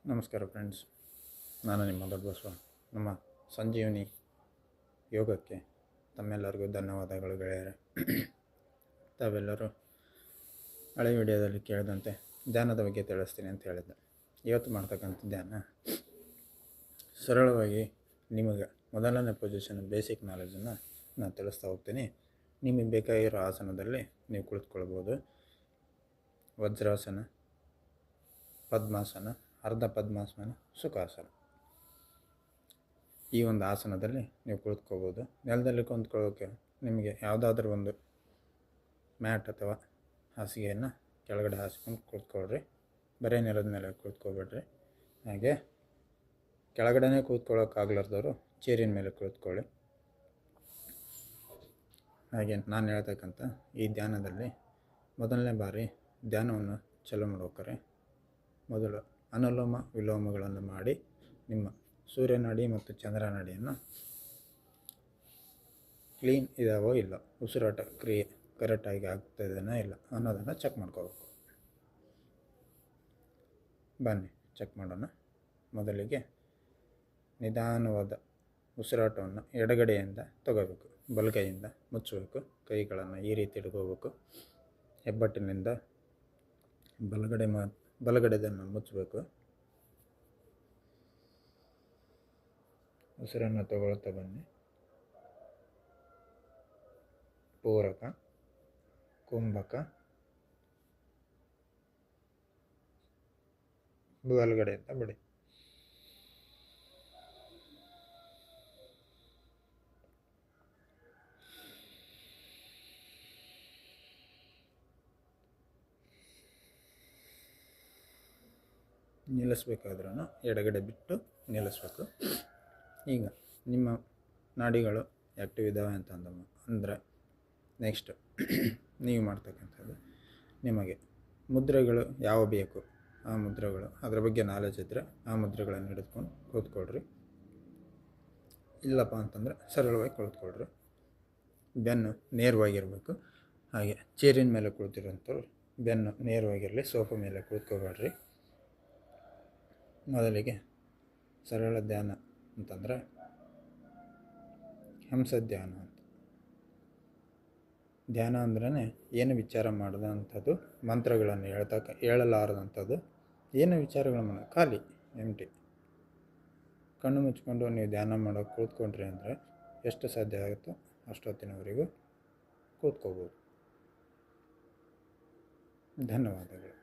ನಮಸ್ಕಾರ ಫ್ರೆಂಡ್ಸ್, ನಾನು ನಿಮ್ಮ ದೊಡ್ಡ ಬಸವ. ನಮ್ಮ ಸಂಜೀವನಿ ಯೋಗಕ್ಕೆ ತಮ್ಮೆಲ್ಲರಿಗೂ ಧನ್ಯವಾದಗಳು ಗೆಳೆಯರೆ. ತಾವೆಲ್ಲರೂ ಹಳೆ ವಿಡಿಯೋದಲ್ಲಿ ಕೇಳಿದಂತೆ ಧ್ಯಾನದ ಬಗ್ಗೆ ತಿಳಿಸ್ತೀನಿ ಅಂತ ಹೇಳಿದ್ದೆ. ಇವತ್ತು ಮಾಡ್ತಕ್ಕಂಥ ಧ್ಯಾನ ಸರಳವಾಗಿ ನಿಮಗೆ ಮೊದಲನೇ ಪೊಸಿಷನ್ ಬೇಸಿಕ್ ನಾಲೆಜನ್ನು ನಾನು ತಿಳಿಸ್ತಾ ಹೋಗ್ತೀನಿ. ನಿಮಗೆ ಬೇಕಾಗಿರೋ ಆಸನದಲ್ಲಿ ನೀವು ಕುಳಿತುಕೊಳ್ಬೋದು. ವಜ್ರಾಸನ, ಪದ್ಮಾಸನ, ಅರ್ಧ ಪದ್ಮಾಸನ, ಸುಖಾಸನ. ಈ ಒಂದು ಆಸನದಲ್ಲಿ ನೀವು ಕುಳಿತುಕೋಬೋದು. ನೆಲದಲ್ಲಿ ಕುಂತ್ಕೊಳ್ಳೋಕ್ಕೆ ನಿಮಗೆ ಯಾವುದಾದ್ರೂ ಒಂದು ಮ್ಯಾಟ್ ಅಥವಾ ಹಾಸಿಗೆಯನ್ನು ಕೆಳಗಡೆ ಹಾಸ್ಕೊಂಡು ಕೂತ್ಕೊಳ್ರಿ. ಬರೀ ನೆಲದ ಮೇಲೆ ಕೂತ್ಕೋಬೇಡ್ರಿ. ಹಾಗೆ ಕೆಳಗಡೆ ಕೂತ್ಕೊಳ್ಳೋಕ್ಕಾಗ್ಲಾರ್ದವರು ಚೇರಿನ ಮೇಲೆ ಕೂತ್ಕೊಳ್ಳಿ. ಹಾಗೆ ನಾನು ಹೇಳ್ತಕ್ಕಂಥ ಈ ಧ್ಯಾನದಲ್ಲಿ ಮೊದಲನೇ ಬಾರಿ ಧ್ಯಾನವನ್ನು ಚಾಲೂ ಮಾಡ್ಬೇಕಾರೆ ಮೊದಲು ಅನುಲೋಮ ವಿಲೋಮಗಳನ್ನು ಮಾಡಿ ನಿಮ್ಮ ಸೂರ್ಯನಾಡಿ ಮತ್ತು ಚಂದ್ರನಾಡಿಯನ್ನು ಕ್ಲೀನ್ ಇದಾವೋ ಇಲ್ಲ, ಉಸಿರಾಟ ಕ್ರಿಯೆ ಕರೆಕ್ಟಾಗಿ ಆಗ್ತಾಯಿದೆಯೋ ಇಲ್ಲ ಅನ್ನೋದನ್ನು ಚೆಕ್ ಮಾಡ್ಕೋಬೇಕು. ಬನ್ನಿ ಚೆಕ್ ಮಾಡೋಣ. ಮೊದಲಿಗೆ ನಿಧಾನವಾದ ಉಸಿರಾಟವನ್ನು ಎಡಗಡೆಯಿಂದ ತಗೋಬೇಕು. ಬಲಗೈಯಿಂದ ಮುಚ್ಚಬೇಕು. ಕೈಗಳನ್ನು ಈ ರೀತಿ ಹಿಡ್ಕೋಬೇಕು. ಹೆಬ್ಬಟ್ಟಿನಿಂದ ಬಲಗಡೆದನ್ನು ಮುಚ್ಚಬೇಕು. ಉಸಿರನ್ನು ತಗೊಳ್ತಾ ಬನ್ನಿ. ಪೂರಕ, ಕುಂಭಕ, ಬಲಗಡೆಯಿಂದ ಬಿಡಿ. ನಿಲ್ಲಿಸ್ಬೇಕಾದ್ರೂ ಎಡಗಡೆ ಬಿಟ್ಟು ನಿಲ್ಲಿಸ್ಬೇಕು. ಈಗ ನಿಮ್ಮ ನಾಡಿಗಳು ಆ್ಯಕ್ಟಿವ್ ಇದ್ದಾವೆ ಅಂದರೆ ನೆಕ್ಸ್ಟ್ ನೀವು ಮಾಡ್ತಕ್ಕಂಥದ್ದು, ನಿಮಗೆ ಮುದ್ರೆಗಳು ಯಾವ ಬೇಕು ಆ ಮುದ್ರೆಗಳು, ಅದರ ಬಗ್ಗೆ ನಾಲೆಜ್ ಇದ್ದರೆ ಆ ಮುದ್ರೆಗಳನ್ನು ಹಿಡಿದುಕೊಂಡು ಕೂತ್ಕೊಳ್ರಿ. ಇಲ್ಲಪ್ಪ ಅಂತಂದರೆ ಸರಳವಾಗಿ ಕೂತ್ಕೊಳ್ರಿ. ಬೆನ್ನು ನೇರವಾಗಿರಬೇಕು. ಹಾಗೆ ಚೇರಿನ ಮೇಲೆ ಕುಳಿತಿರೋಂಥವ್ರು ಬೆನ್ನು ನೇರವಾಗಿರಲಿ. ಸೋಫಾ ಮೇಲೆ ಕೂತ್ಕೋಬೇಡ್ರಿ. ಮೊದಲಿಗೆ ಸರಳ ಧ್ಯಾನ ಅಂತಂದರೆ ಹಂಸ ಧ್ಯಾನ ಅಂತ. ಧ್ಯಾನ ಅಂದ್ರೇ ಏನು ವಿಚಾರ ಮಾಡಿದಂಥದ್ದು, ಮಂತ್ರಗಳನ್ನು ಹೇಳಲಾರದಂಥದ್ದು, ಏನು ವಿಚಾರಗಳು ಮಾಡೋ ಖಾಲಿ ಎಂಟಿ. ಕಣ್ಣು ಮುಚ್ಕೊಂಡು ನೀವು ಧ್ಯಾನ ಮಾಡೋಕ್ಕೆ ಕೂತ್ಕೊಂಡ್ರಿ ಅಂದರೆ ಎಷ್ಟು ಸಾಧ್ಯ ಆಗುತ್ತೋ ಅಷ್ಟೊತ್ತಿನವರೆಗೂ ಕೂತ್ಕೋಬೋದು. ಧನ್ಯವಾದಗಳು.